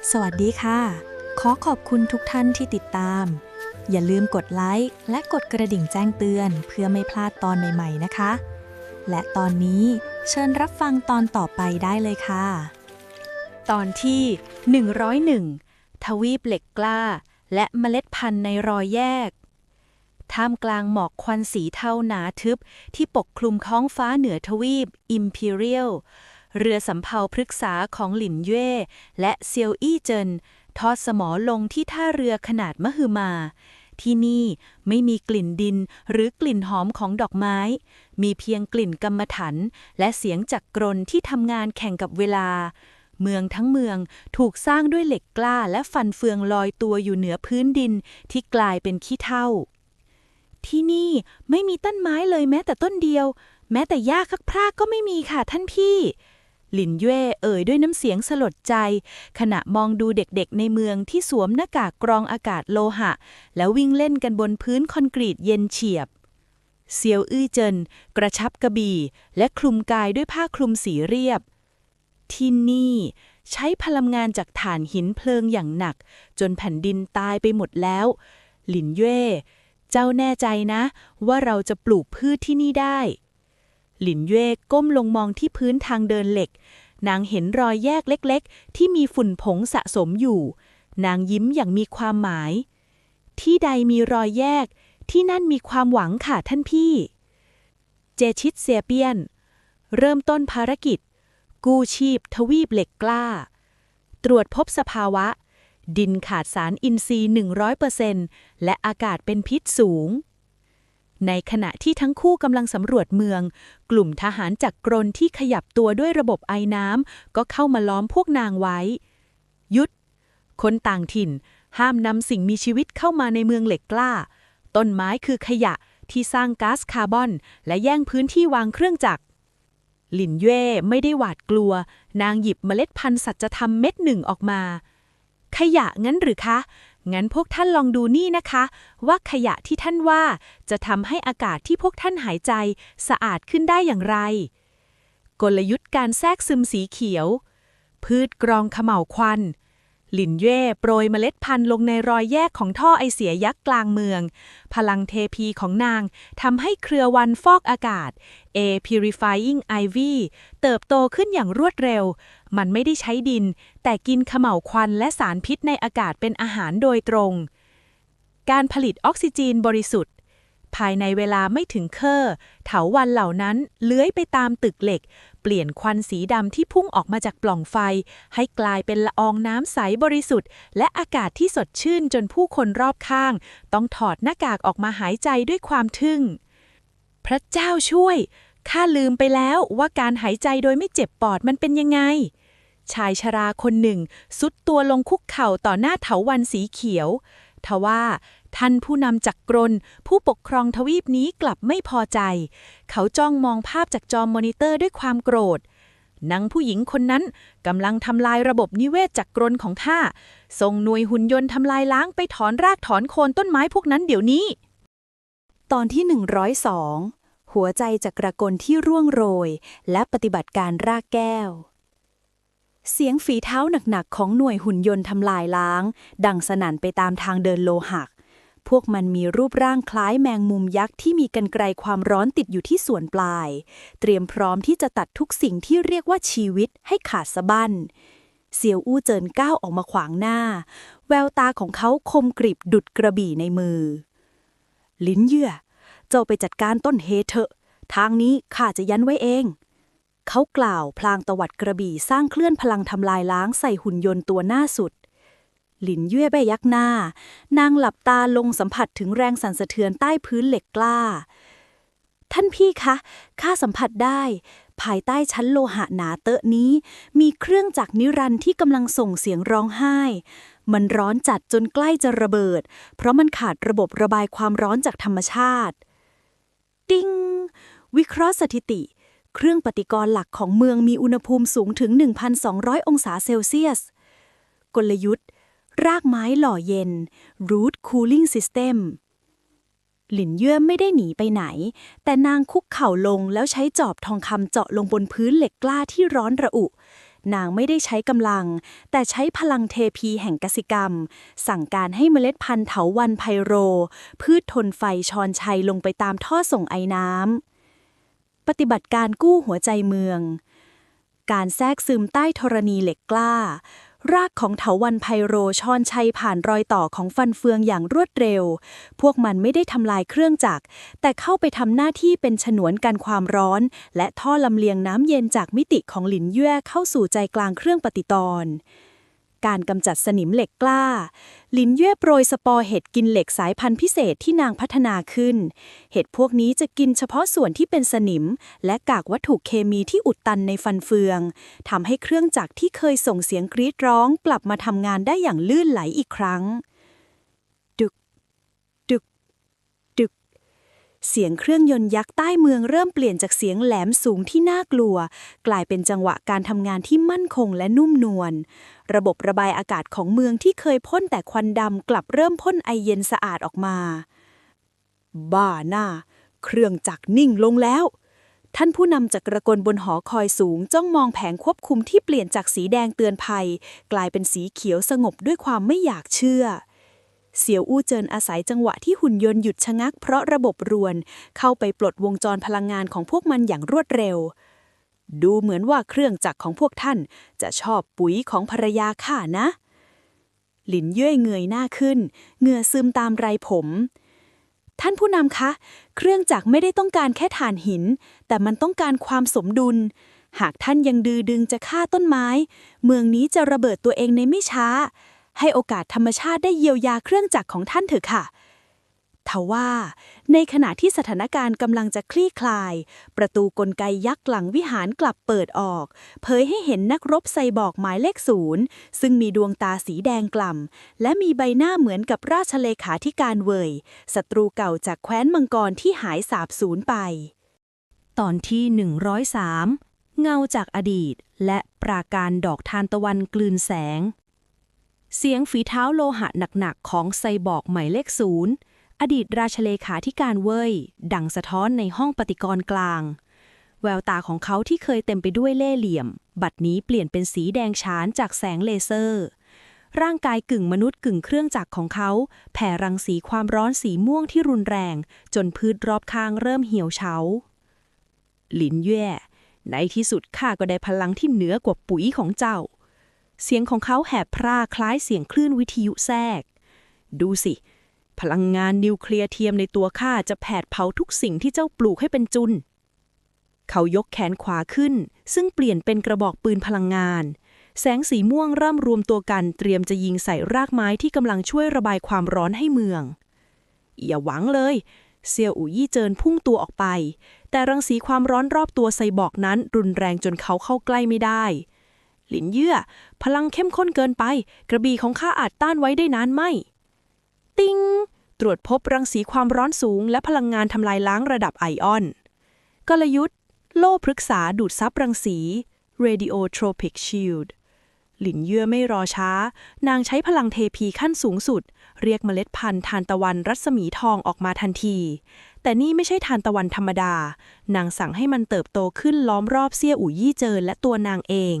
สวัสดีค่ะ ขอขอบคุณทุกท่านที่ติดตาม อย่าลืมกดไลค์และกดกระดิ่งแจ้งเตือนเพื่อไม่พลาดตอนใหม่ๆนะคะ และตอนนี้เชิญรับฟังตอนต่อไปได้เลยค่ะ ตอนที่ 101 ทวีปเหล็กกล้า และเมล็ดพันธุ์ในรอยแยก ท่ามกลางหมอกควันสีเทาหนาทึบที่ปกคลุมท้องฟ้าเหนือทวีป Imperial เรือสำเภาพฤกษาของหลินเย่และเซียวอี้เจินทอดสมอลงที่ท่าเรือขนาดมหึมา ที่นี่ไม่มีกลิ่นดินหรือกลิ่นหอมของดอกไม้ มีเพียงกลิ่นกำมะถันและเสียงจักรกลที่ทำงานแข่งกับเวลา เมืองทั้งเมืองถูกสร้างด้วยเหล็กกล้าและฟันเฟืองลอยตัวอยู่เหนือพื้นดินที่กลายเป็นขี้เถ้าที่นี่ไม่มีต้นไม้เลยแม้แต่ต้นเดียวแม้แต่หญ้าคักพรากก็ไม่มีค่ะท่านพี่หลินเย่เอ่ยด้วยน้ำเสียงสลดใจขณะมองดูเด็กๆในเมืองที่สวมหน้ากากกรองอากาศโลหะแล้ววิ่งเล่นกันบนพื้นคอนกรีตเย็นเฉียบเซียวอื้อเจินกระชับกระบี่และคลุมกายด้วยผ้าคลุมสีเรียบที่นี่ใช้พลังงานจากถ่านหินเพลิงอย่างหนักจนแผ่นดินตายไปหมดแล้วหลินเย่เจ้าแน่ใจนะว่าเราจะปลูกพืชที่นี่ได้หลินเย่ก้มลงมองที่พื้นทางเดินเหล็กนางเห็นรอยแยกเล็กๆที่มีฝุ่นผงสะสมอยู่นางยิ้มอย่างมีความหมายที่ใดมีรอยแยกที่นั่นมีความหวังค่ะท่านพี่เจชิตเซียเปียนเริ่มต้นภารกิจกู้ชีพทวีปเหล็กกล้าตรวจพบสภาวะดินขาดสารอินทรีย์ 100% และอากาศเป็นพิษสูงในขณะที่ทั้งคู่กำลังสำรวจเมืองกลุ่มทหารจักรกลที่ขยับตัวด้วยระบบไอน้ำก็เข้ามาล้อมพวกนางไว้หยุดคนต่างถิ่นห้ามนำสิ่งมีชีวิตเข้ามาในเมืองเหล็กกล้าต้นไม้คือขยะที่สร้างก๊าซคาร์บอนและแย่งพื้นที่วางเครื่องจักรหลินเย่ไม่ได้หวาดกลัวนางหยิบเมล็ดพันธุ์สัจธรรมเม็ดหนึ่งออกมาขยะงั้นหรือคะงั้นพวกท่านลองดูนี่นะคะว่าขยะที่ท่านว่าจะทำให้อากาศที่พวกท่านหายใจสะอาดขึ้นได้อย่างไรกลยุทธ์การแทรกซึมสีเขียวพืชกรองเขม่าวควันหลินเย่โปรยเมล็ดพันธุ์ลงในรอยแยกของท่อไอเสียยักษ์กลางเมืองพลังเทพีของนางทำให้เครือวันฟอกอากาศ A Purifying Ivy เติบโตขึ้นอย่างรวดเร็วมันไม่ได้ใช้ดินแต่กินเขม่าวควันและสารพิษในอากาศเป็นอาหารโดยตรงการผลิตออกซิเจนบริสุทธิ์ภายในเวลาไม่ถึงเคอเถาวัลย์เหล่านั้นเลื้อยไปตามตึกเหล็กเปลี่ยนควันสีดำที่พุ่งออกมาจากปล่องไฟให้กลายเป็นละอองน้ำใสบริสุทธิ์และอากาศที่สดชื่นจนผู้คนรอบข้างต้องถอดหน้ากากออกมาหายใจด้วยความทึ่งพระเจ้าช่วยข้าลืมไปแล้วว่าการหายใจโดยไม่เจ็บปอดมันเป็นยังไงชายชราคนหนึ่งซุดตัวลงคุกเข่าต่อหน้าเถาวัลย์สีเขียวทว่าท่านผู้นำจักรกลผู้ปกครองทวีปนี้กลับไม่พอใจเขาจ้องมองภาพจากจอมอนิเตอร์ด้วยความโกรธนางผู้หญิงคนนั้นกำลังทำลายระบบนิเวศจักรกลของข้าส่งหน่วยหุ่นยนต์ทำลายล้างไปถอนรากถอนโคนต้นไม้พวกนั้นเดี๋ยวนี้ตอนที่ 102 หัวใจจักรกลที่ร่วงโรยและปฏิบัติการรากแก้วเสียงฝีเท้าหนักๆของหน่วยหุ่นยนต์ทำลายล้างดังสนั่นไปตามทางเดินโลหะพวกมันมีรูปร่างคล้ายแมงมุมยักษ์ที่มีกรรไกรความร้อนติดอยู่ที่ส่วนปลายเตรียมพร้อมที่จะตัดทุกสิ่งที่เรียกว่าชีวิตให้ขาดสะบั้นเซียวอู้เจินก้าวออกมาขวางหน้าแววตาของเขาคมกริบดุจกระบี่ในมือลิ้นเยื่อเจ้าไปจัดการต้นเหตุเถอะทางนี้ข้าจะยันไว้เองเขากล่าวพลางตวัดกระบี่สร้างเคลื่อนพลังทำลายล้างใส่หุ่นยนต์ตัวหน้าสุดหลินเย่ใบยักหน้านางหลับตาลงสัมผัสถึงแรงสั่นสะเทือนใต้พื้นเหล็กกล้าท่านพี่คะข้าสัมผัสได้ภายใต้ชั้นโลหะหนาเตอะนี้มีเครื่องจักรนิรันดร์ที่กำลังส่งเสียงร้องไห้มันร้อนจัดจนใกล้จะระเบิดเพราะมันขาดระบบระบายความร้อนจากธรรมชาติติ้งวิเคราะห์สถิติเครื่องปฏิกรณ์หลักของเมืองมีอุณหภูมิสูงถึง 1,200 องศาเซลเซียสกลยุทธ์รากไม้หล่อเย็น Root Cooling System หลินเย่อไม่ได้หนีไปไหนแต่นางคุกเข่าลงแล้วใช้จอบทองคำเจาะลงบนพื้นเหล็กกล้าที่ร้อนระอุ นางไม่ได้ใช้กำลังแต่ใช้พลังเทพีแห่งกสิกรรมสั่งการให้เมล็ดพันธุ์เถาวัลย์ไพโรพืชทนไฟชอนชัยลงไปตามท่อส่งไอน้ำปฏิบัติการกู้หัวใจเมืองการแทรกซึมใต้ธรณีเหล็กกล้ารากของเถาวัลย์ไพโรชอนชัยผ่านรอยต่อของฟันเฟืองอย่างรวดเร็วพวกมันไม่ได้ทำลายเครื่องจักรแต่เข้าไปทำหน้าที่เป็นฉนวนกันความร้อนและท่อลำเลียงน้ำเย็นจากมิติของหลินเย่เข้าสู่ใจกลางเครื่องปฏิตรณ์การกำจัดสนิมเหล็กกล้าหลินเย่โปรยสปอร์เห็ดกินเหล็กสายพันธุ์พิเศษที่นางพัฒนาขึ้นเห็ดพวกนี้จะกินเฉพาะส่วนที่เป็นสนิมและกากวัตถุเคมีที่อุดตันในฟันเฟืองทำให้เครื่องจักรที่เคยส่งเสียงกรีดร้องกลับมาทำงานได้อย่างลื่นไหลอีกครั้งดึกดึกดึกเสียงเครื่องยนต์ยักษ์ใต้เมืองเริ่มเปลี่ยนจากเสียงแหลมสูงที่น่ากลัวกลายเป็นจังหวะการทำงานที่มั่นคงและนุ่มนวลระบบระบายอากาศของเมืองที่เคยพ่นแต่ควันดำกลับเริ่มพ่นไอเย็นสะอาดออกมาบ้าหน้าเครื่องจักรนิ่งลงแล้วท่านผู้นำจักรกลบนหอคอยสูงจ้องมองแผงควบคุมที่เปลี่ยนจากสีแดงเตือนภัยกลายเป็นสีเขียวสงบด้วยความไม่อยากเชื่อเสี่ยวอู้เจินอาศัยจังหวะที่หุ่นยนต์หยุดชะงักเพราะระบบรวนเข้าไปปลดวงจรพลังงานของพวกมันอย่างรวดเร็วดูเหมือนว่าเครื่องจักรของพวกท่านจะชอบปุ๋ยของภรรยาข้านะหลินเย่ยเงยหน้าขึ้นเหงื่อซึมตามไรผมท่านผู้นำคะเครื่องจักรไม่ได้ต้องการแค่ถ่านหินแต่มันต้องการความสมดุลหากท่านยังดื้อดึงจะฆ่าต้นไม้เมืองนี้จะระเบิดตัวเองในไม่ช้าให้โอกาสธรรมชาติได้เยียวยาเครื่องจักรของท่านเถอะค่ะทว่าในขณะที่สถานการณ์กำลังจะคลี่คลายประตูกลไกยักษ์หลังวิหารกลับเปิดออกเผยให้เห็นนักรบไซบอร์กหมายเลข0ซึ่งมีดวงตาสีแดงกล่ำและมีใบหน้าเหมือนกับราชเลขาธิการเว่ยศัตรูเก่าจากแคว้นมังกรที่หายสาบสูญไปตอนที่103เงาจากอดีตและปราการดอกทานตะวันกลืนแสงเสียงฝีเท้าโลหะหนักๆของไซบอร์กหมายเลข0อดีตราชเลขาธิการเว่ยดังสะท้อนในห้องปฏิกรณ์กลางแววตาของเขาที่เคยเต็มไปด้วยเล่ห์เหลี่ยมบัดนี้เปลี่ยนเป็นสีแดงฉานจากแสงเลเซอร์ร่างกายกึ่งมนุษย์กึ่งเครื่องจักรของเขาแผ่รังสีความร้อนสีม่วงที่รุนแรงจนพืชรอบข้างเริ่มเหี่ยวเฉาหลินเย่ในที่สุดข้าก็ได้พลังที่เหนือกว่าปุ๋ยของเจ้าเสียงของเขาแหบพร่าคล้ายเสียงคลื่นวิทยุแทรกดูสิพลังงานนิวเคลียร์เทียมในตัวข้าจะแผดเผาทุกสิ่งที่เจ้าปลูกให้เป็นจุลเขายกแขนขวาขึ้นซึ่งเปลี่ยนเป็นกระบอกปืนพลังงานแสงสีม่วงเริ่มรวมตัวกันเตรียมจะยิงใส่รากไม้ที่กำลังช่วยระบายความร้อนให้เมืองอย่าหวังเลยเซียวอู่ยี่เจินพุ่งตัวออกไปแต่รังสีความร้อนรอบตัวไซบอร์กนั้นรุนแรงจนเขาเข้าใกล้ไม่ได้หลินเย่พลังเข้มข้นเกินไปกระบี่ของข้าอาจต้านไว้ได้นานไหมติงตรวจพบรังสีความร้อนสูงและพลังงานทำลายล้างระดับไอออนกลยุทธ์โล่พฤกษาดูดซับรังสี Radiotropic Shield หลินเย่ไม่รอช้านางใช้พลังเทพีขั้นสูงสุดเรียกเมล็ดพันธุ์ทานตะวันรัศมีทองออกมาทันทีแต่นี่ไม่ใช่ทานตะวันธรรมดานางสั่งให้มันเติบโตขึ้นล้อมรอบเซี่ยอู่ยี่เจินและตัวนางเอง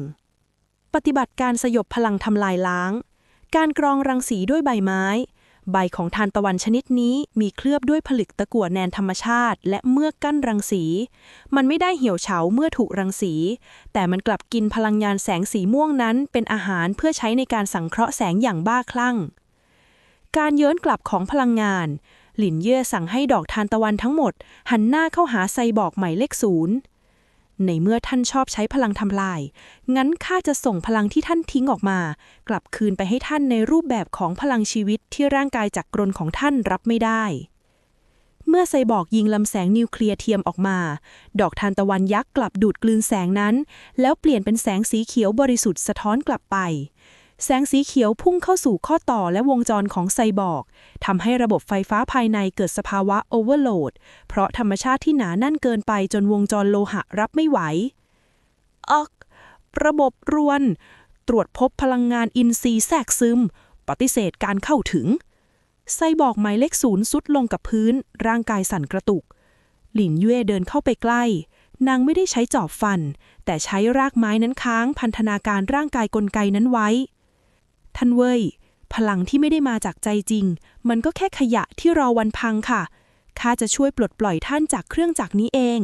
ปฏิบัติการสยบพลังทำลายล้างการกรองรังสีด้วยใบไม้ใบของทานตะวันชนิดนี้มีเคลือบด้วยผลึกตะกั่วแนนธรรมชาติและเมือกกั้นรังสีมันไม่ได้เหี่ยวเฉาเมื่อถูกรังสีแต่มันกลับกินพลังงานแสงสีม่วงนั้นเป็นอาหารเพื่อใช้ในการสังเคราะห์แสงอย่างบ้าคลั่งการย้อนกลับของพลังงานหลินเย่สั่งให้ดอกทานตะวันทั้งหมดหันหน้าเข้าหาไซบอร์กหมายเลข0ในเมื่อท่านชอบใช้พลังทำลายงั้นข้าจะส่งพลังที่ท่านทิ้งออกมากลับคืนไปให้ท่านในรูปแบบของพลังชีวิตที่ร่างกายจักรกลของท่านรับไม่ได้เมื่อไซบอร์กยิงลำแสงนิวเคลียร์เทียมออกมาดอกทานตะวันยักษ์กลับดูดกลืนแสงนั้นแล้วเปลี่ยนเป็นแสงสีเขียวบริสุทธิ์สะท้อนกลับไปแสงสีเขียวพุ่งเข้าสู่ข้อต่อและวงจรของไซบอร์กทำให้ระบบไฟฟ้าภายในเกิดสภาวะโอเวอร์โหลดเพราะธรรมชาติที่หนาแน่นเกินไปจนวงจรโลหะรับไม่ไหวระบบรวนตรวจพบพลังงานอินทรีย์แทรกซึมปฏิเสธการเข้าถึงไซบอร์กหมายเลข0ซุดลงกับพื้นร่างกายสั่นกระตุกหลินเย่เดินเข้าไปใกล้ นางไม่ได้ใช้จอบฟันแต่ใช้รากไม้นั้นค้างพันธนาการร่างกายกลไกนั้นไว้ท่านเว่ยพลังที่ไม่ได้มาจากใจจริงมันก็แค่ขยะที่รอวันพังค่ะข้าจะช่วยปลดปล่อยท่านจากเครื่องจักรนี้เอง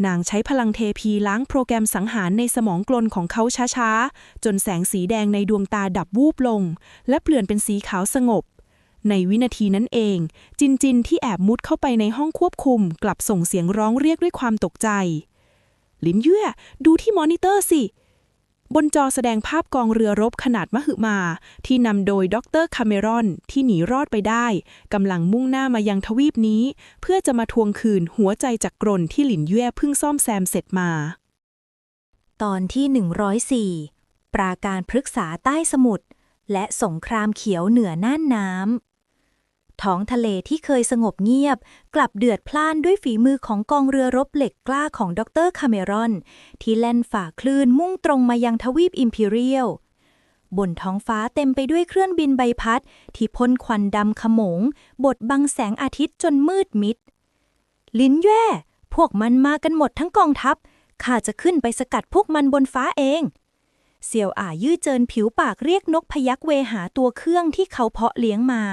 นางใช้พลังเทพีล้างโปรแกรมสังหารในสมองกลนของเขาช้าๆจนแสงสีแดงในดวงตาดับวูบลงและเปลี่ยนเป็นสีขาวสงบในวินาทีนั้นเองจินจินที่แอบมุดเข้าไปในห้องควบคุมกลับส่งเสียงร้องเรียกด้วยความตกใจหลินเย่ดูที่มอนิเตอร์สิบนจอแสดงภาพกองเรือรบขนาดมหึมาที่นำโดยดร.คาเมรอนที่หนีรอดไปได้กำลังมุ่งหน้ามายังทวีปนี้เพื่อจะมาทวงคืนหัวใจจักรนที่หลินเย่เพิ่งซ่อมแซมเสร็จมาตอนที่ 104 ปราการพฤกษาใต้สมุทรและสงครามเขียวเหนือน่านน้ำท้องทะเลที่เคยสงบเงียบกลับเดือดพล่านด้วยฝีมือของกองเรือรบเหล็กกล้าของดร.คาเมรอนที่แล่นฝ่าคลื่นมุ่งตรงมายังทวีปอิมพีเรียลบนท้องฟ้าเต็มไปด้วยเครื่องบินใบพัดที่พ่นควันดำขโมงบดบังแสงอาทิตย์จนมืดมิดลินแย่พวกมันมากันหมดทั้งกองทัพข้าจะขึ้นไปสกัดพวกมันบนฟ้าเองเสี่ยวยื้อเจินผิวปากเรียกนกพยัคฆ์เวหาตัวเครื่องที่เขาเพาะเลี้ยงมา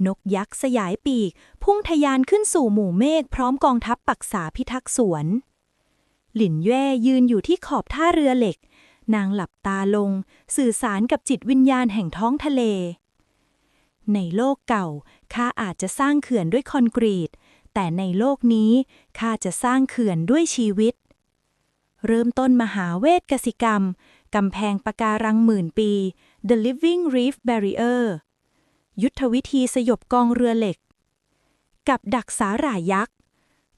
นกยักษ์สยายปีกพุ่งทะยานขึ้นสู่หมู่เมฆพร้อมกองทัพปักษาพิทักษ์สวนหลินแย่ยืนอยู่ที่ขอบท่าเรือเหล็กนางหลับตาลงสื่อสารกับจิตวิญญาณแห่งท้องทะเลในโลกเก่าข้าอาจจะสร้างเขื่อนด้วยคอนกรีตแต่ในโลกนี้ข้าจะสร้างเขื่อนด้วยชีวิตเริ่มต้นมหาเวทกสิกรรมกำแพงปะการังหมื่นปี The Living Reef Barrierยุทธวิธีสยบกองเรือเหล็กกับดักสาหร่ายยักษ์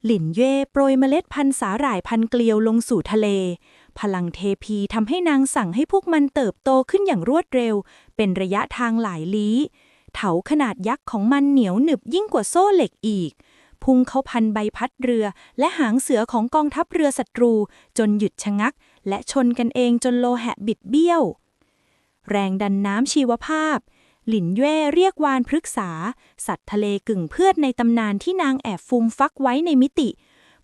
หลินเย่โปรยเมล็ดพันธุ์สาหร่ายพันเกลียวลงสู่ทะเลพลังเทพีทำให้นางสั่งให้พวกมันเติบโตขึ้นอย่างรวดเร็วเป็นระยะทางหลายลี้เถาขนาดยักษ์ของมันเหนียวหนึบยิ่งกว่าโซ่เหล็กอีกพุ่งเข้าพันใบพัดเรือและหางเสือของกองทัพเรือศัตรูจนหยุดชะงักและชนกันเองจนโลหะบิดเบี้ยวแรงดันน้ำชีวภาพหลินเย่เรียกวานพฤกษาสัตว์ทะเลกึ่งเพือดในตำนานที่นางแอบฟูมฟักไว้ในมิติ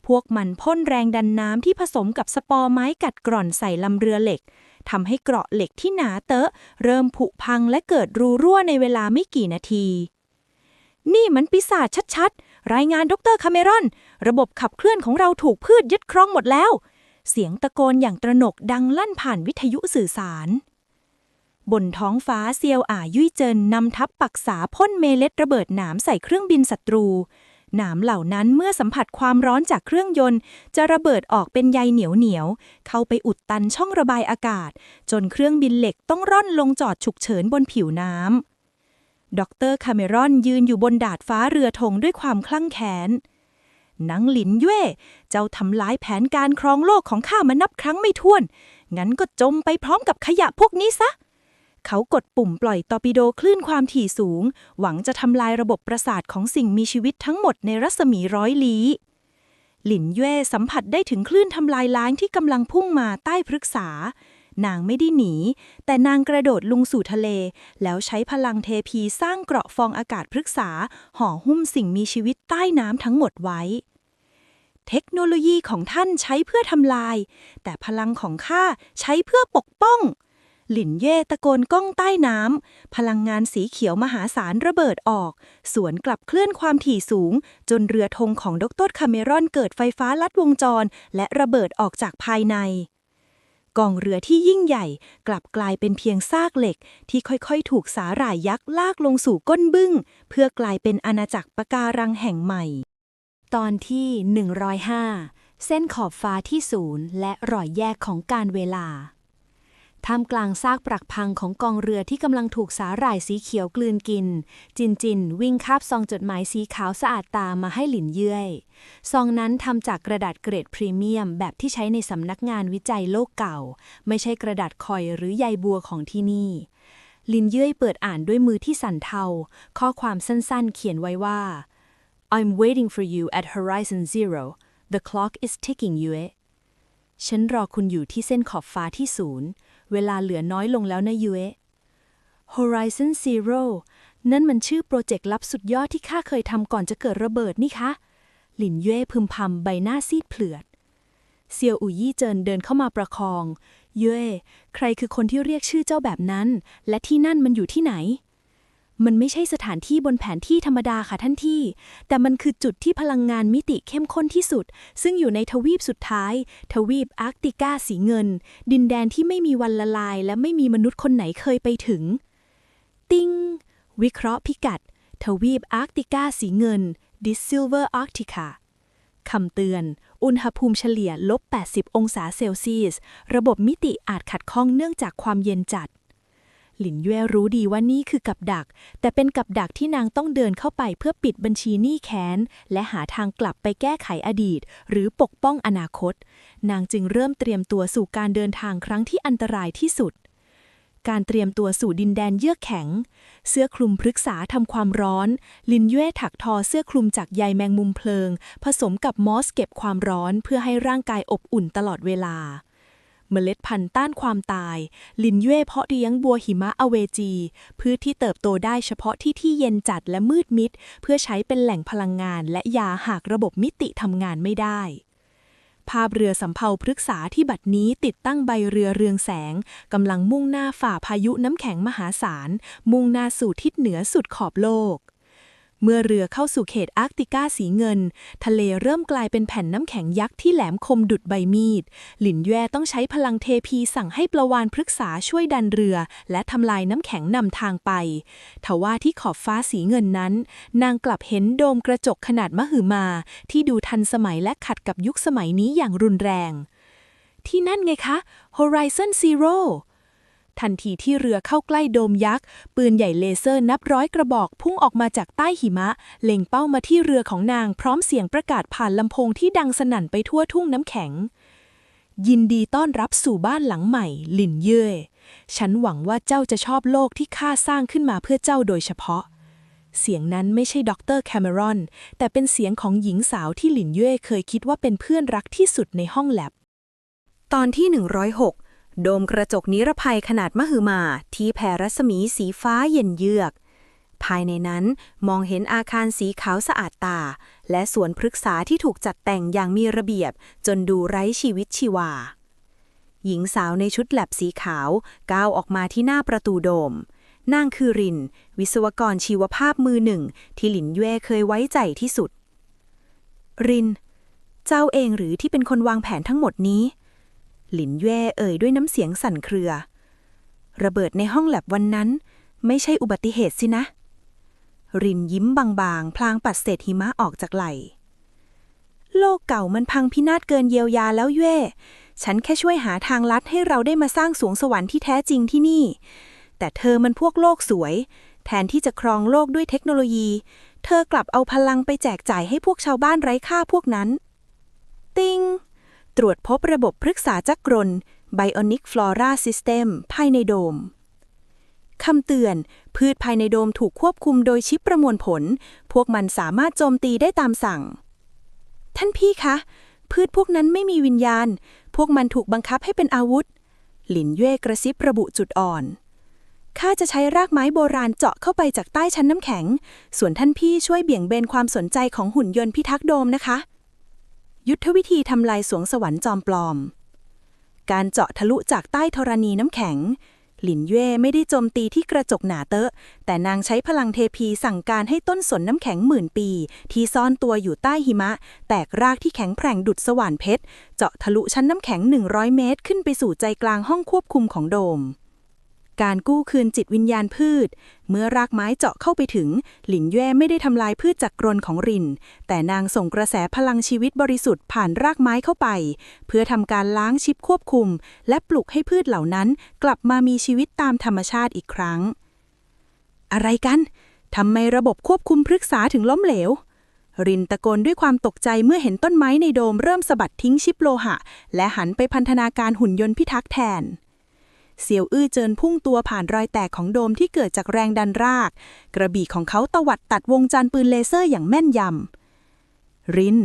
พวกมันพ่นแรงดันน้ำที่ผสมกับสปอร์ไม้กัดกร่อนใส่ลำเรือเหล็กทำให้เกราะเหล็กที่หนาเตอะเริ่มผุพังและเกิดรูรั่วในเวลาไม่กี่นาทีนี่มันปีศาจชัดๆรายงานดร.คาเมรอนระบบขับเคลื่อนของเราถูกพืชยึดครองหมดแล้วเสียงตะโกนอย่างตระหนกดังลั่นผ่านวิทยุสื่อสารบนท้องฟ้าเซียวยุ่ยเจินนำทัพปักษาพ่นเมล็ดระเบิดหนามใส่เครื่องบินศัตรูหนามเหล่านั้นเมื่อสัมผัสความร้อนจากเครื่องยนต์จะระเบิดออกเป็นใยเหนียวเข้าไปอุดตันช่องระบายอากาศจนเครื่องบินเหล็กต้องร่อนลงจอดฉุกเฉินบนผิวน้ำดร.คาเมรอนยืนอยู่บนดาดฟ้าเรือธงด้วยความคลั่งแค้นนางหลินเย่เจ้าทำลายแผนการครองโลกของข้ามานับครั้งไม่ถ้วนงั้นก็จมไปพร้อมกับขยะพวกนี้ซะเขากดปุ่มปล่อยตอร์ปิโดคลื่นความถี่สูงหวังจะทำลายระบบประสาทของสิ่งมีชีวิตทั้งหมดในรัศมี100 ลี้หลินเย่สัมผัสได้ถึงคลื่นทำลายล้างที่กำลังพุ่งมาใต้พฤกษานางไม่ได้หนีแต่นางกระโดดลงสู่ทะเลแล้วใช้พลังเทพีสร้างเกราะฟองอากาศพฤกษาห่อหุ้มสิ่งมีชีวิตใต้น้ำทั้งหมดไว้เทคโนโลยีของท่านใช้เพื่อทำลายแต่พลังของข้าใช้เพื่อปกป้องหลินเย่ตะโกนก้องใต้น้ำพลังงานสีเขียวมหาศาลระเบิดออกสวนกลับเคลื่อนความถี่สูงจนเรือธงของดร.คาเมรอนเกิดไฟฟ้าลัดวงจรและระเบิดออกจากภายในกองเรือที่ยิ่งใหญ่กลับกลายเป็นเพียงซากเหล็กที่ค่อยๆถูกสาหร่ายยักษ์ลากลงสู่ก้นบึ้งเพื่อกลายเป็นอาณาจักรปะการังแห่งใหม่ตอนที่ 105 เส้นขอบฟ้าที่ศูนย์และรอยแยกของกาลเวลาท่ามกลางซากปรักพังของกองเรือที่กำลังถูกสาหร่ายสีเขียวกลืนกินจินวิ่งคาบซองจดหมายสีขาวสะอาดตามาให้หลินเย่ยซองนั้นทำจากกระดาษเกรดพรีเมียมแบบที่ใช้ในสำนักงานวิจัยโลกเก่าไม่ใช่กระดาษคอยหรือใยบัวของที่นี่หลินเย่ยเปิดอ่านด้วยมือที่สั่นเทาข้อความสั้นๆเขียนไว้ว่า I'm waiting for you at Horizon Zero. The clock is ticking, Yue. ฉันรอคุณอยู่ที่เส้นขอบฟ้าที่ศูนย์เวลาเหลือน้อยลงแล้วนะยูเอ Horizon Zero นั่นมันชื่อโปรเจกต์ลับสุดยอดที่ข้าเคยทำก่อนจะเกิดระเบิดนี่คะหลินเย่พึมพำใบหน้าซีดเผือด เซียวอูยี่เจินเดินเข้ามาประคองเย่ใครคือคนที่เรียกชื่อเจ้าแบบนั้นและที่นั่นมันอยู่ที่ไหนมันไม่ใช่สถานที่บนแผนที่ธรรมดาค่ะท่านที่แต่มันคือจุดที่พลังงานมิติเข้มข้นที่สุดซึ่งอยู่ในทวีปสุดท้ายทวีปอาร์กติกาสีเงินดินแดนที่ไม่มีวันละลายและไม่มีมนุษย์คนไหนเคยไปถึงติ้งวิเคราะห์พิกัดทวีปอาร์กติกาสีเงิน This Silver Arctica คำเตือนอุณหภูมิเฉลี่ย-80 องศาเซลเซียสระบบมิติอาจขัดข้องเนื่องจากความเย็นจัดหลินเย่รู้ดีว่านี่คือกับดักแต่เป็นกับดักที่นางต้องเดินเข้าไปเพื่อปิดบัญชีหนี้แค้นและหาทางกลับไปแก้ไขอดีตหรือปกป้องอนาคตนางจึงเริ่มเตรียมตัวสู่การเดินทางครั้งที่อันตรายที่สุดการเตรียมตัวสู่ดินแดนเยือกแข็งเสื้อคลุมพฤกษาทำความร้อนลินเย่ถักทอเสื้อคลุมจากใยแมงมุมเพลิงผสมกับมอสเก็บความร้อนเพื่อให้ร่างกายอบอุ่นตลอดเวลาเมล็ดพันธุ์ต้านความตายลินเย่เพาะเลี้ยงบัวหิมะอเวจีพืชที่เติบโตได้เฉพาะที่เย็นจัดและมืดมิดเพื่อใช้เป็นแหล่งพลังงานและยาหากระบบมิติทำงานไม่ได้ภาพเรือสำเภาพฤกษาที่บัดนี้ติดตั้งใบเรือเรืองแสงกำลังมุ่งหน้าฝ่าพายุน้ำแข็งมหาศาลมุ่งหน้าสู่ทิศเหนือสุดขอบโลกเมื่อเรือเข้าสู่เขตอาร์กติกาสีเงินทะเลเริ่มกลายเป็นแผ่นน้ำแข็งยักษ์ที่แหลมคมดุจใบมีดหลินเย่ต้องใช้พลังเทพีสั่งให้ปลาวาฬพฤกษาช่วยดันเรือและทำลายน้ำแข็งนำทางไปทว่าที่ขอบฟ้าสีเงินนั้นนางกลับเห็นโดมกระจกขนาดมหึมาที่ดูทันสมัยและขัดกับยุคสมัยนี้อย่างรุนแรงที่นั่นไงคะ Horizon Zeroทันทีที่เรือเข้าใกล้โดมยักษ์ปืนใหญ่เลเซอร์นับร้อยกระบอกพุ่งออกมาจากใต้หิมะเล็งเป้ามาที่เรือของนางพร้อมเสียงประกาศผ่านลำโพงที่ดังสนั่นไปทั่วทุ่งน้ำแข็งยินดีต้อนรับสู่บ้านหลังใหม่หลินเย่ฉันหวังว่าเจ้าจะชอบโลกที่ข้าสร้างขึ้นมาเพื่อเจ้าโดยเฉพาะเสียงนั้นไม่ใช่ดร.แคเมรอนแต่เป็นเสียงของหญิงสาวที่หลินเย่เคยคิดว่าเป็นเพื่อนรักที่สุดในห้องแลบตอนที่106โดมกระจกนิรภัยขนาดมหึมาที่แผ่รัศมีสีฟ้าเย็นเยือกภายในนั้นมองเห็นอาคารสีขาวสะอาดตาและสวนพฤกษาที่ถูกจัดแต่งอย่างมีระเบียบจนดูไร้ชีวิตชีวาหญิงสาวในชุดแลบสีขาวก้าวออกมาที่หน้าประตูโดมนางคือรินวิศวกรชีวภาพมือหนึ่งที่หลินเย่เคยไว้ใจที่สุดรินเจ้าเองหรือที่เป็นคนวางแผนทั้งหมดนี้หลินเย่เอ่ยด้วยน้ำเสียงสั่นเครือระเบิดในห้องแลบวันนั้นไม่ใช่อุบัติเหตุสินะรินยิ้มบางๆพลางปัดเศษหิมะออกจากไหล่โลกเก่ามันพังพินาศเกินเยียวยาแล้วเย่ฉันแค่ช่วยหาทางลัดให้เราได้มาสร้างสวงสวรรค์ที่แท้จริงที่นี่แต่เธอมันพวกโลกสวยแทนที่จะครองโลกด้วยเทคโนโลยีเธอกลับเอาพลังไปแจกจ่ายให้พวกชาวบ้านไร้ค่าพวกนั้นติงตรวจพบระบบพฤกษาจักรน Bionic Flora System ภายในโดมคำเตือนพืชภายในโดมถูกควบคุมโดยชิปประมวลผลพวกมันสามารถโจมตีได้ตามสั่งท่านพี่คะพืชพวกนั้นไม่มีวิญญาณพวกมันถูกบังคับให้เป็นอาวุธหลินเย่กระซิบระบุจุดอ่อนข้าจะใช้รากไม้โบราณเจาะเข้าไปจากใต้ชั้นน้ำแข็งส่วนท่านพี่ช่วยเบี่ยงเบนความสนใจของหุ่นยนต์พิทักษ์โดมนะคะยุทธวิธีทำลายสวงสวรรค์จอมปลอมการเจาะทะลุจากใต้ธรณีน้ำแข็งหลินเย่ไม่ได้โจมตีที่กระจกหนาเตอะแต่นางใช้พลังเทพีสั่งการให้ต้นสนน้ำแข็ง10,000 ปีที่ซ่อนตัวอยู่ใต้หิมะแตกรากที่แข็งแกร่งดุจสว่านเพชรเจาะทะลุชั้นน้ำแข็ง100 เมตรขึ้นไปสู่ใจกลางห้องควบคุมของโดมการกู้คืนจิตวิญญาณพืชเมื่อรากไม้เจาะเข้าไปถึงหลินเย่ไม่ได้ทำลายพืชจักรนของรินแต่นางส่งกระแสพลังชีวิตบริสุทธิ์ผ่านรากไม้เข้าไปเพื่อทำการล้างชิปควบคุมและปลุกให้พืชเหล่านั้นกลับมามีชีวิตตามธรรมชาติอีกครั้งอะไรกันทำไมระบบควบคุมพฤกษาถึงล้มเหลวรินตะโกนด้วยความตกใจเมื่อเห็นต้นไม้ในโดมเริ่มสะบัดทิ้งชิปโลหะและหันไปพันธนาการหุ่นยนต์พิทักษ์แทนเสี่ยวอื้อเจินพุ่งตัวผ่านรอยแตกของโดมที่เกิดจากแรงดันรากกระบี่ของเขาตวัดตัดวงจรปืนเลเซอร์อย่างแม่นยำริน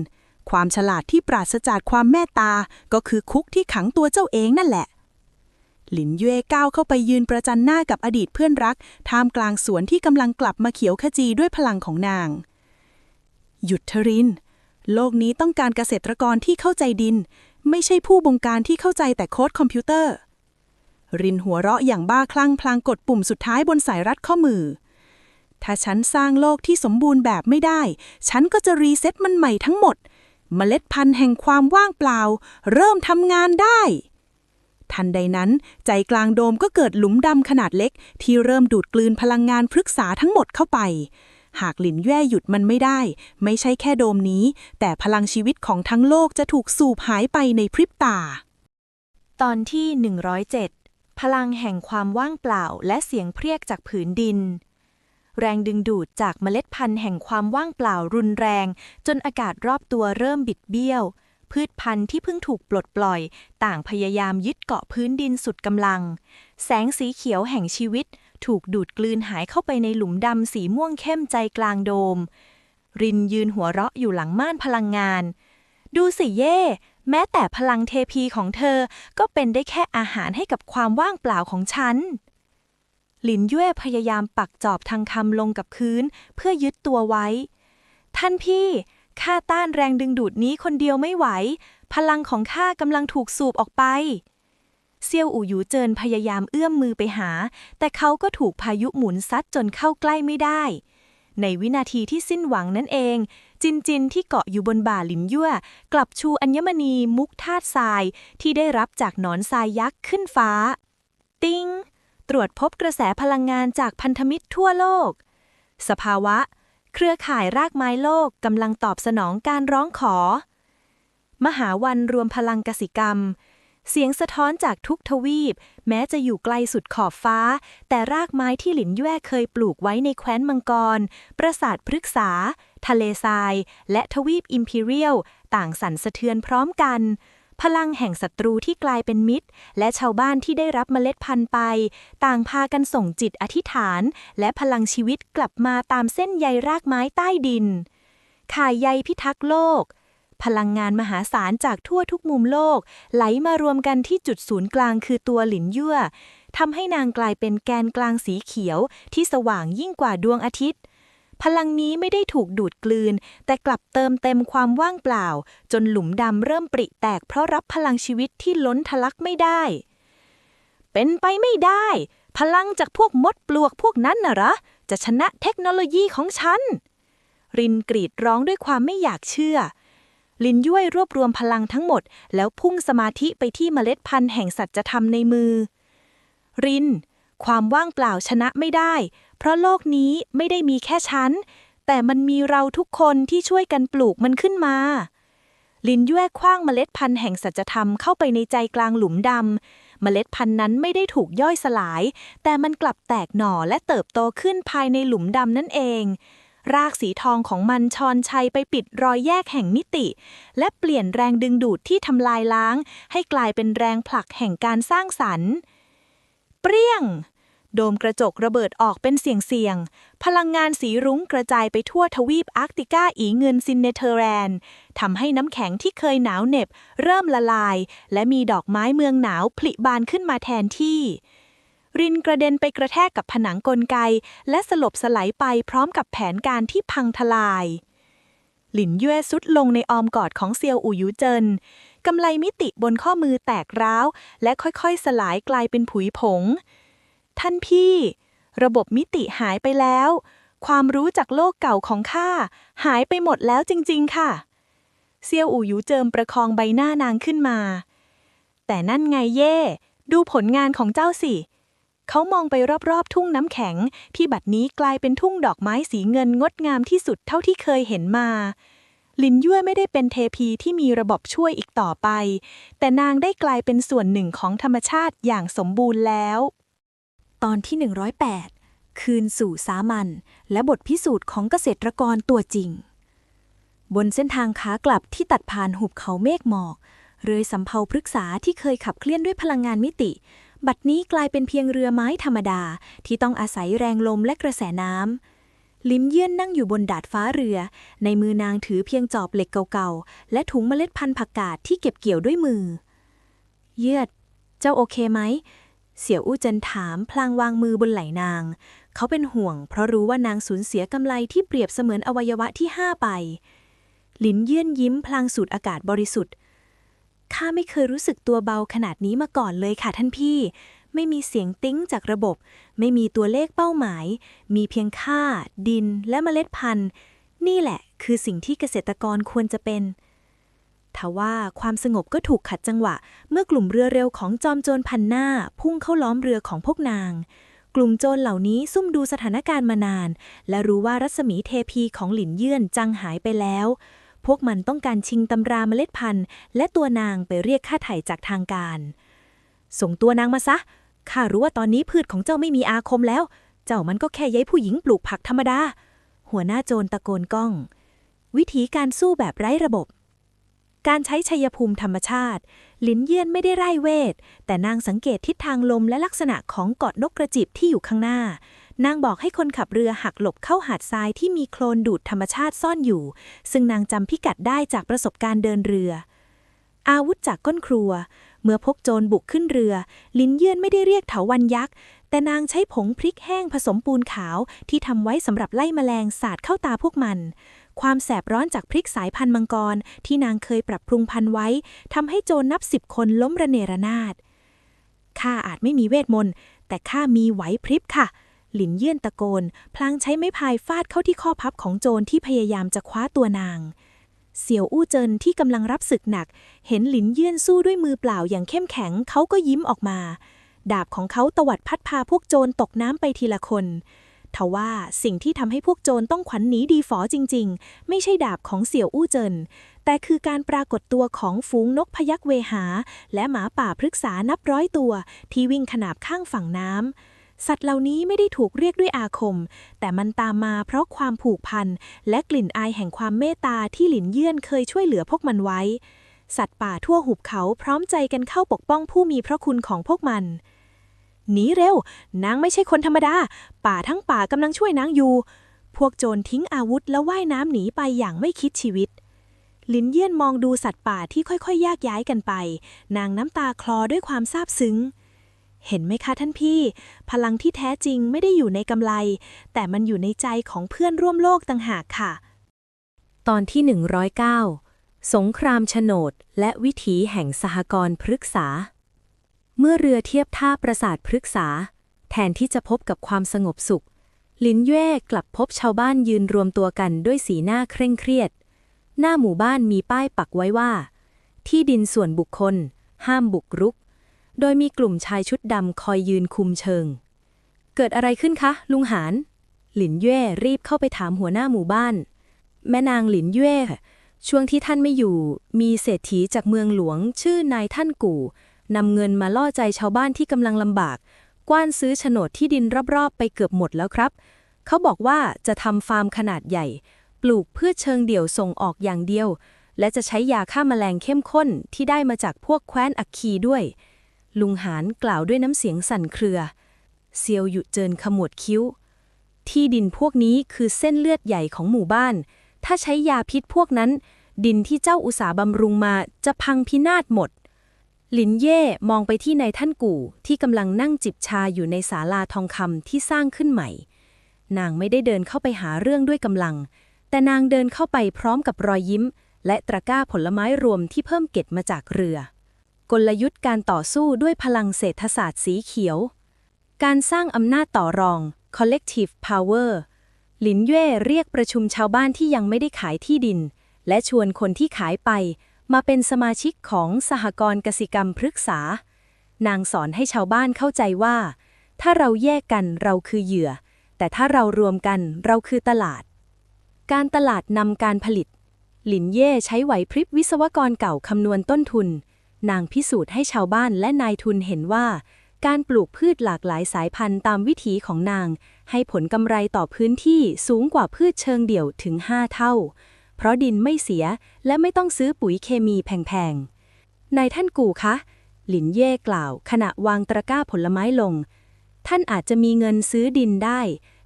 ความฉลาดที่ปราศจากความเมตตาก็คือคุกที่ขังตัวเจ้าเองนั่นแหละหลินเย่ก้าวเข้าไปยืนประจันหน้ากับอดีตเพื่อนรักท่ามกลางสวนที่กำลังกลับมาเขียวขจีด้วยพลังของนางหยุดเถอะรินโลกนี้ต้องการเกษตรกรที่เข้าใจดิน ไม่ใช่ผู้บงการที่เข้าใจแต่โค้ดคอมพิวเตอร์ รินหัวเราะอย่างบ้าคลั่งพลางกดปุ่มสุดท้ายบนสายรัดข้อมือ ถ้าฉันสร้างโลกที่สมบูรณ์แบบไม่ได้ ฉันก็จะรีเซ็ตมันใหม่ทั้งหมด เมล็ดพันธุ์แห่งความว่างเปล่า เริ่มทำงานได้ ทันใดนั้นใจกลางโดมก็เกิดหลุมดำขนาดเล็กที่เริ่มดูดกลืนพลังงานพฤกษาทั้งหมดเข้าไป หากหลินแย่หยุดมันไม่ได้ ไม่ใช่แค่โดมนี้ แต่พลังชีวิตของทั้งโลกจะถูกสูบหายไปในพริบตา ตอนที่ 107 พลังแห่งความว่างเปล่าและเสียงเพรียกจากผืนดิน แรงดึงดูดจากเมล็ดพันธุ์แห่งความว่างเปล่ารุนแรงจนอากาศรอบตัวเริ่มบิดเบี้ยว พืชพันธุ์ที่เพิ่งถูกปลดปล่อยต่างพยายามยึดเกาะพื้นดินสุดกำลัง แสงสีเขียวแห่งชีวิตถูกดูดกลืนหายเข้าไปในหลุมดำสีม่วงเข้มใจกลางโดม รินยืนหัวเราะอยู่หลังม่านพลังงาน ดูสิเย่แม้แต่พลังเทพีของเธอก็เป็นได้แค่อาหารให้กับความว่างเปล่าของฉัน หลินเย่พยายามปักจอบทางคำลงกับพื้นเพื่อยึดตัวไว้ ท่านพี่ข้าต้านแรงดึงดูดนี้คนเดียวไม่ไหว พลังของข้ากำลังถูกสูบออกไป เซียวอู่หยูเจินพยายามเอื้อมมือไปหา แต่เขาก็ถูกพายุหมุนซัดจนเข้าใกล้ไม่ได้ ในวินาทีที่สิ้นหวังนั่นเอง จินจินที่เกาะอยู่บนบ่าหลินยั่วกลับชูอัญมณีมุกธาตุทรายที่ได้รับจากหนอนทรายยักษ์ขึ้นฟ้า ติ้งตรวจพบกระแสพลังงานจากพันธมิตรทั่วโลก สภาวะ เครือข่ายรากไม้โลกกำลังตอบสนองการร้องขอ มหาวันรวมพลังกสิกรรม เสียงสะท้อนจากทุกทวีปแม้จะอยู่ไกลสุดขอบฟ้าแต่รากไม้ที่หลินแย่เคยปลูกไว้ในแคว้นมังกรปราสาทพฤกษาทะเลทรายและทวีปอิมพีเรียลต่างสั่นสะเทือนพร้อมกันพลังแห่งศัตรูที่กลายเป็นมิตรและชาวบ้านที่ได้รับเมล็ดพันธุ์ไปต่างพากันส่งจิตอธิษฐานและพลังชีวิตกลับมาตามเส้นใยรากไม้ใต้ดินข่ายใยพิทักษ์โลกพลังงานมหาศาลจากทั่วทุกมุมโลกไหลมารวมกันที่จุดศูนย์กลางคือตัวหลินยั่วทำให้นางกลายเป็นแกนกลางสีเขียวที่สว่างยิ่งกว่าดวงอาทิตย์พลังนี้ไม่ได้ถูกดูดกลืนแต่กลับเติมเต็มความว่างเปล่าจนหลุมดำเริ่มปริแตกเพราะรับพลังชีวิตที่ล้นทะลักไม่ได้เป็นไปไม่ได้พลังจากพวกมดปลวกพวกนั้นน่ะเหรอจะชนะเทคโนโลยีของฉันรินกรีดร้องด้วยความไม่อยากเชื่อลินย่วยรวบรวมพลังทั้งหมดแล้วพุ่งสมาธิไปที่เมล็ดพันธุ์แห่งสัจธรรมในมือรินความว่างเปล่าชนะไม่ได้เพราะโลกนี้ไม่ได้มีแค่ฉันแต่มันมีเราทุกคนที่ช่วยกันปลูกมันขึ้นมาลินย่วยคว้างเมล็ดพันธุ์แห่งสัจธรรมเข้าไปในใจกลางหลุมดำเมล็ดพันธุ์นั้นไม่ได้ถูกย่อยสลายแต่มันกลับแตกหน่อและเติบโตขึ้นภายในหลุมดำนั่นเองรากสีทองของมันชอนชัยไปปิดรอยแยกแห่งมิติและเปลี่ยนแรงดึงดูดที่ทำลายล้างให้กลายเป็นแรงผลักแห่งการสร้างสรรค์เปรี้ยงโดมกระจกระเบิดออกเป็นเสียงพลังงานสีรุ้งกระจายไปทั่วทวีปอาร์กติกาอีเงินซินเนเธอร์แลนด์ทำให้น้ำแข็งที่เคยหนาวเหน็บเริ่มละลายและมีดอกไม้เมืองหนาวผลิบานขึ้นมาแทนที่รินกระเด็นไปกระแทกกับผนังกลไกและสลบสลายไปพร้อมกับแผนการที่พังทลายหลินเย่ซุดลงในอ้อมกอดของเซียวอู่หยูเจินกำไลมิติบนข้อมือแตกร้าวและค่อยๆสลายกลายเป็นผุยผงท่านพี่ระบบมิติหายไปแล้วความรู้จากโลกเก่าของข้าหายไปหมดแล้วจริงๆค่ะเซียวอู่หยูเจิมประคองใบหน้านางขึ้นมาแต่นั่นไงเย่ดูผลงานของเจ้าสิเขามองไปรอบๆทุ่งน้ำแข็งที่บัดนี้กลายเป็นทุ่งดอกไม้สีเงินงดงามที่สุดเท่าที่เคยเห็นมาหลินย่วยไม่ได้เป็นเทพีที่มีระบบช่วยอีกต่อไปแต่นางได้กลายเป็นส่วนหนึ่งของธรรมชาติอย่างสมบูรณ์แล้วตอนที่ 108 คืนสู่สามัญและบทพิสูจน์ของเกษตรกรตัวจริงบนเส้นทางขากลับที่ตัดผ่านหุบเขาเมฆหมอกเรือสำเภาพฤกษาที่เคยขับเคลื่อนด้วยพลังงานมิติบัดนี้กลายเป็นเพียงเรือไม้ธรรมดาที่ต้องอาศัยแรงลมและกระแสน้ำลิมเยื่อนนั่งอยู่บนดาดฟ้าเรือในมือนางถือเพียงจอบเหล็กเก่าๆและถุงเมล็ดพันธุ์ผักกาดที่เก็บเกี่ยวด้วยมือเยือดเจ้าโอเคไหมเสี่ยวอู้เจินถามพลางวางมือบนไหล่นางเขาเป็นห่วงเพราะรู้ว่านางสูญเสียกำไลที่เปรียบเสมือนอวัยวะที่5ไปลินเยื่อนยิ้มพลางสูดอากาศบริสุทธิ์ ข้าไม่เคยรู้สึกตัวเบาขนาดนี้มาก่อนเลยค่ะท่านพี่ ไม่มีเสียงติ้งจากระบบ ไม่มีตัวเลขเป้าหมาย มีเพียงข้าดินและเมล็ดพันธุ์ นี่แหละคือสิ่งที่เกษตรกรควรจะเป็นทว่าความสงบก็ถูกขัดจังหวะ เมื่อกลุ่มเรือเร็วของจอมโจรพันหน้าพุ่งเข้าล้อมเรือของพวกนาง กลุ่มโจรเหล่านี้ซุ่มดูสถานการณ์มานาน และรู้ว่ารัศมีเทพีของหลินเยื่อนจางหายไปแล้ว พวกมันต้องการชิงตำราเมล็ดพันธุ์และตัวนางไปเรียกค่าไถ่จากทางการ ส่งตัวนางมาซะ ข้ารู้ว่าตอนนี้พืชของเจ้าไม่มีอาคมแล้ว เจ้ามันก็แค่ย้ายผู้หญิงปลูกผักธรรมดา หัวหน้าโจรตะโกนก้อง วิธีการสู้แบบไร้ระบบ การใช้ชัยภูมิธรรมชาติหลินเยี่ยนไม่ได้ไร้เวทแต่นางสังเกตทิศทางลมและลักษณะของเกาะนกกระจิบที่อยู่ข้างหน้านางบอกให้คนขับเรือหักหลบเข้าหาดทรายที่มีโคลนดูดธรรมชาติซ่อนอยู่ซึ่งนางจำพิกัดได้จากประสบการณ์เดินเรืออาวุธจากก้นครัวเมื่อพกโจรบุกขึ้นเรือหลินเยี่ยนไม่ได้เรียกเถาวัลย์ยักษ์แต่นางใช้ผงพริกแห้งผสมปูนขาวที่ทำไว้สำหรับไล่แมลงสาดเข้าตาพวกมันความแสบร้อนจากพริกสายพันธุ์มังกรที่นางเคยปรับปรุงพันธุ์ไว้ทำให้โจรนับ10 คนล้มระเนระนาดข้าอาจไม่มีเวทมนต์แต่ข้ามีไหวพริบค่ะหลินเยื่อนตะโกนพลางใช้ไม้พายฟาดเข้าที่ข้อพับของโจรที่พยายามจะคว้าตัวนางเสี่ยวอู้เจินที่กำลังรับศึกหนักเห็นหลินเยื่อนสู้ด้วยมือเปล่าอย่างเข้มแข็งเขาก็ยิ้มออกมาดาบของเขาตวัดพัดพาพวกโจรตกน้ำไปทีละคนทว่าสิ่งที่ทำให้พวกโจรต้องขวัญหนีดีฝอจริงๆไม่ใช่ดาบของเสี่ยวอู้เจินแต่คือการปรากฏตัวของฝูงนกพยัคฆ์เวหาและหมาป่าพฤกษานับร้อยตัวที่วิ่งขนาบข้างฝั่งน้ำสัตว์เหล่านี้ไม่ได้ถูกเรียกด้วยอาคมแต่มันตามมาเพราะความผูกพันและกลิ่นอายแห่งความเมตตาที่หลินเยื่อนเคยช่วยเหลือพวกมันไว้สัตว์ป่าทั่วหุบเขาพร้อมใจกันเข้าปกป้องผู้มีพระคุณของพวกมันหนีเร็วนางไม่ใช่คนธรรมดาป่าทั้งป่ากำลังช่วยนางอยู่พวกโจรทิ้งอาวุธแล้วว่ายน้ำหนีไปอย่างไม่คิดชีวิตหลินเยี่ยนมองดูสัตว์ป่าที่ค่อยๆแยกย้ายกันไปนางน้ำตาคลอด้วยความซาบซึ้งเห็นไหมคะท่านพี่พลังที่แท้จริงไม่ได้อยู่ในกำไลแต่มันอยู่ในใจของเพื่อนร่วมโลกต่างหากค่ะตอนที่109สงครามโฉนดและวิถีแห่งสหกรณ์พฤกษาเมื่อเรือเทียบท่าปราสาทพฤกษาแทนที่จะพบกับความสงบสุขหลินเย่กลับพบชาวบ้านยืนรวมตัวกันด้วยสีหน้าเคร่งเครียดหน้าหมู่บ้านมีป้ายปักไว้ว่าที่ดินส่วนบุคคลห้ามบุกรุกโดยมีกลุ่มชายชุดดำคอยยืนคุมเชิงเกิดอะไรขึ้นคะลุงหานหลินเย่รีบเข้าไปถามหัวหน้าหมู่บ้านแม่นางหลินเย่ช่วงที่ท่านไม่อยู่มีเศรษฐีจากเมืองหลวงชื่อนายท่านกู่นำเงินมาล่อใจชาวบ้านที่กำลังลำบากกว้านซื้อโฉนดที่ดินรอบๆไปเกือบหมดแล้วครับเขาบอกว่าจะทำฟาร์มขนาดใหญ่ปลูกพืชเชิงเดี่ยวส่งออกอย่างเดียวและจะใช้ยาฆ่าแมลงเข้มข้นที่ได้มาจากพวกแคว้นอัคคีด้วยลุงหานกล่าวด้วยน้ำเสียงสั่นเครือเซียวหยุเจินขมวดคิ้วที่ดินพวกนี้คือเส้นเลือดใหญ่ของหมู่บ้านถ้าใช้ยาพิษพวกนั้นดินที่เจ้าอุตสาห์บำรุงมาจะพังพินาศหมดหลินเย่มองไปที่นายท่านกู่ที่กำลังนั่งจิบชาอยู่ในศาลาทองคำที่สร้างขึ้นใหม่นางไม่ได้เดินเข้าไปหาเรื่องด้วยกำลังแต่นางเดินเข้าไปพร้อมกับรอยยิ้มและตะกร้าผลไม้รวมที่เพิ่มเก็บมาจากเรือกลยุทธ์การต่อสู้ด้วยพลังเศรษฐศาสตร์สีเขียวการสร้างอำนาจต่อรอง collective power หลินเย่เรียกประชุมชาวบ้านที่ยังไม่ได้ขายที่ดินและชวนคนที่ขายไปมาเป็นสมาชิกของสหกรณ์กสิกรรมพฤกษานางสอนให้ชาวบ้านเข้าใจว่าถ้าเราแยกกันเราคือเหยื่อแต่ถ้าเรารวมกันเราคือตลาดการตลาดนำการผลิตหลินเย่ใช้ไหวพริบวิศวกรเก่าคำนวณต้นทุนนางพิสูจน์ให้ชาวบ้านและนายทุนเห็นว่าการปลูกพืชหลากหลายสายพันธุ์ตามวิถีของนางให้ผลกำไรต่อพื้นที่สูงกว่าพืชเชิงเดี่ยวถึง5 เท่าเพราะดินไม่เสียและไม่ต้องซื้อปุ๋ยเคมีแพงๆนายท่านกู่คะหลินเย่กล่าวขณะวางตะกร้าผลไม้ลงท่านอาจจะมีเงินซื้อดินได้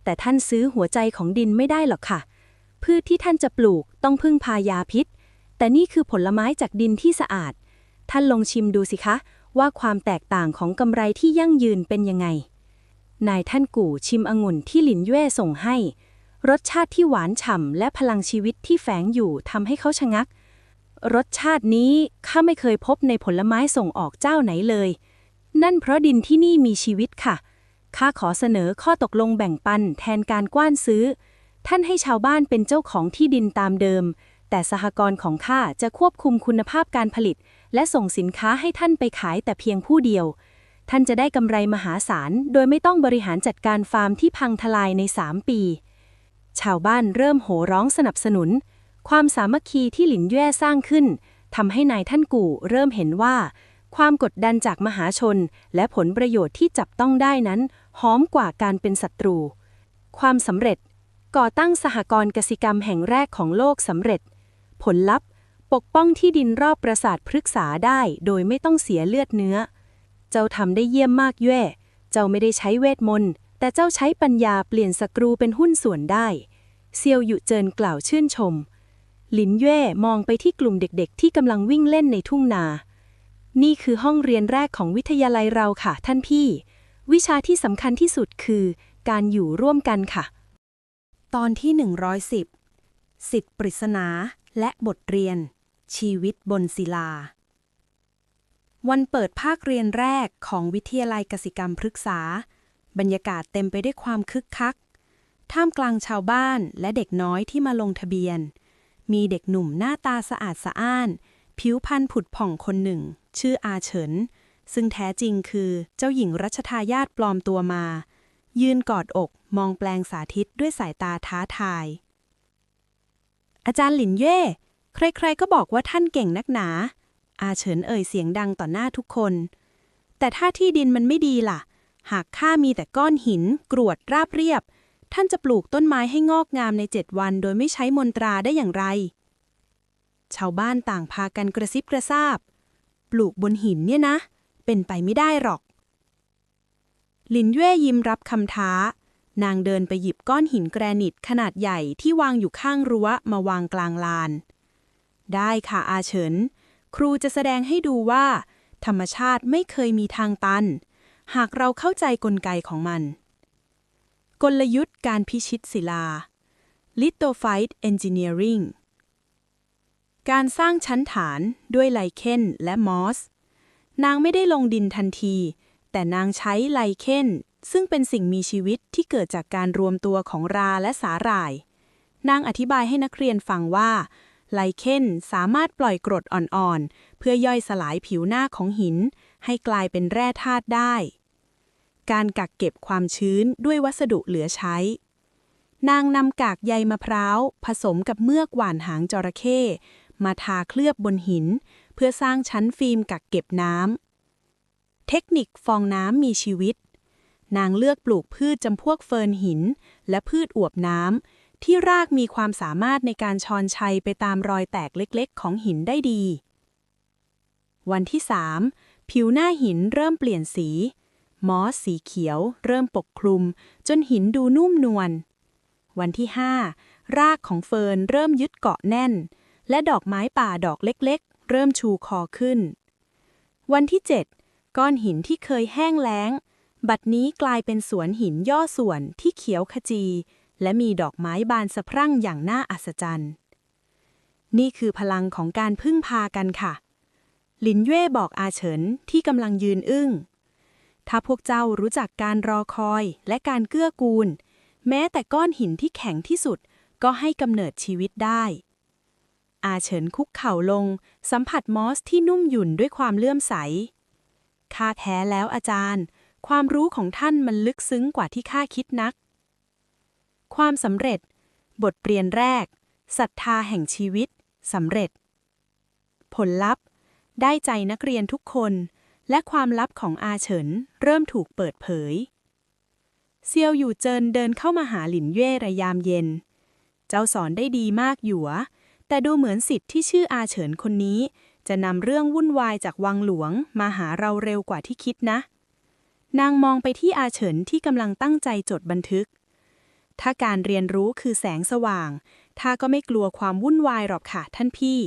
แต่ท่านซื้อหัวใจของดินไม่ได้หรอกค่ะพืชที่ท่านจะปลูกต้องพึ่งพายาพิษแต่นี่คือผลไม้จากดินที่สะอาดท่านลองชิมดูสิคะว่าความแตกต่างของกำไรที่ยั่งยืนเป็นยังไงนายท่านกู่ชิมองุ่นที่หลินเย่ส่งให้รสชาติที่หวานฉ่ำและพลังชีวิตที่แฝงอยู่ทำให้เขาชะงัก รสชาตินี้ข้าไม่เคยพบในผลไม้ส่งออกเจ้าไหนเลยนั่นเพราะดินที่นี่มีชีวิตค่ะข้าขอเสนอข้อตกลงแบ่งปันแทนการกว้านซื้อท่านให้ชาวบ้านเป็นเจ้าของที่ดินตามเดิมแต่สหกรณ์ของข้าจะควบคุมคุณภาพการผลิตและส่งสินค้าให้ท่านไปขายแต่เพียงผู้เดียวท่านจะได้กำไรมหาศาลโดยไม่ต้องบริหารจัดการฟาร์มที่พังทลายใน3 ปีชาวบ้านเริ่มโห่ร้องสนับสนุนความสามัคคีที่หลินแย่สร้างขึ้นทำให้นายท่านกู่เริ่มเห็นว่าความกดดันจากมหาชนและผลประโยชน์ที่จับต้องได้นั้นหอมกว่าการเป็นศัตรูความสำเร็จก่อตั้งสหกรณ์กสิกรรมแห่งแรกของโลกสำเร็จผลลัพธ์ปกป้องที่ดินรอบปราสาทพฤกษาได้โดยไม่ต้องเสียเลือดเนื้อเจ้าทำได้เยี่ยมมากแย่เจ้าไม่ได้ใช้เวทมนต์แต่เจ้าใช้ปัญญาเปลี่ยนศัตรูเป็นหุ้นส่วนได้เซียวหยุเจินกล่าวชื่นชมหลินเย่มองไปที่กลุ่มเด็กๆที่กำลังวิ่งเล่นในทุ่งนานี่คือห้องเรียนแรกของวิทยาลัยเราค่ะท่านพี่วิชาที่สำคัญที่สุดคือการอยู่ร่วมกันค่ะตอนที่110สิทธิปริศนาและบทเรียนชีวิตบนศิลาวันเปิดภาคเรียนแรกของวิทยาลัยกสิกรรมพฤกษาบรรยากาศเต็มไปด้วยความคึกคักท่ามกลางชาวบ้านและเด็กน้อยที่มาลงทะเบียนมีเด็กหนุ่มหน้าตาสะอาดสะอ้านผิวพรรณผุดผ่องคนหนึ่งชื่ออาเฉินซึ่งแท้จริงคือเจ้าหญิงรัชทายาทปลอมตัวมายืนกอดอกมองแปลงสาธิตด้วยสายตาท้าทายอาจารย์หลินเย่ใครๆก็บอกว่าท่านเก่งนักหนาอาเฉินเอ่ยเสียงดังต่อหน้าทุกคนแต่ถ้าที่ดินมันไม่ดีล่ะหากข้ามีแต่ก้อนหินกรวดราบเรียบท่านจะปลูกต้นไม้ให้งอกงามใน7 วันโดยไม่ใช้มนตราได้อย่างไรชาวบ้านต่างพากันกระซิบกระซาบปลูกบนหินเนี่ยนะเป็นไปไม่ได้หรอกหลินเย่ยิ้มรับคำท้านางเดินไปหยิบก้อนหินแกรนิตขนาดใหญ่ที่วางอยู่ข้างรั้วมาวางกลางลานได้ค่ะอาเฉินครูจะแสดงให้ดูว่าธรรมชาติไม่เคยมีทางตันหากเราเข้าใจกลไกของมันกลยุทธ์การพิชิตศิลา Lithophyte Engineering การสร้างชั้นฐานด้วยไลเคนและมอสนางไม่ได้ลงดินทันทีแต่นางใช้ไลเคนซึ่งเป็นสิ่งมีชีวิตที่เกิดจากการรวมตัวของราและสาหร่ายนางอธิบายให้นักเรียนฟังว่าไลเคนสามารถปล่อยกรดอ่อนๆเพื่อย่อยสลายผิวหน้าของหินให้กลายเป็นแร่ธาตุได้การกักเก็บความชื้นด้วยวัสดุเหลือใช้นางนำกากใยมะพร้าวผสมกับเมือกหว่านหางจระเข้มาทาเคลือบบนหินเพื่อสร้างชั้นฟิล์มกักเก็บน้ำเทคนิคฟองน้ำมีชีวิตนางเลือกปลูกพืชจำพวกเฟิร์นหินและพืชอวบน้ำที่รากมีความสามารถในการชอนชัยไปตามรอยแตกเล็กๆของหินได้ดีวันที่3ผิวหน้าหินเริ่มเปลี่ยนสีมอสสีเขียวเริ่มปกคลุมจนหินดูนุ่มนวลวันที่5รากของเฟิร์นเริ่มยึดเกาะแน่นและดอกไม้ป่าดอกเล็กๆเริ่มชูคอขึ้นวันที่7ก้อนหินที่เคยแห้งแล้งบัดนี้กลายเป็นสวนหินย่อส่วนที่เขียวขจีและมีดอกไม้บานสะพรั่งอย่างน่าอัศจรรย์นี่คือพลังของการพึ่งพากันค่ะหลินเย่บอกอาเฉินที่กำลังยืนอึ้งถ้าพวกเจ้ารู้จักการรอคอยและการเกื้อกูลแม้แต่ก้อนหินที่แข็งที่สุดก็ให้กำเนิดชีวิตได้อาเฉินคุกเข่าลงสัมผัสมอสที่นุ่มหยุ่นด้วยความเลื่อมใสข้าแท้แล้วอาจารย์ความรู้ของท่านมันลึกซึ้งกว่าที่ข้าคิดนักความสำเร็จบทเรียนแรกศรัทธาแห่งชีวิตสำเร็จผลลัพธ์ได้ใจนักเรียนทุกคนและความลับของอาเฉินเริ่มถูกเปิดเผยเซียวอยู่เจินเดินเข้ามาหาหลินเย่ระยามเย็นเจ้าสอนได้ดีมากหยวแต่ดูเหมือนศิษย์ที่ชื่ออาเฉินคนนี้จะนำเรื่องวุ่นวายจากวังหลวงมาหาเราเร็วกว่าที่คิดนะนางมองไปที่อาเฉินที่กำลังตั้งใจจดบันทึกถ้าการเรียนรู้คือแสงสว่างข้าก็ไม่กลัวความวุ่นวายหรอกค่ะท่านพี่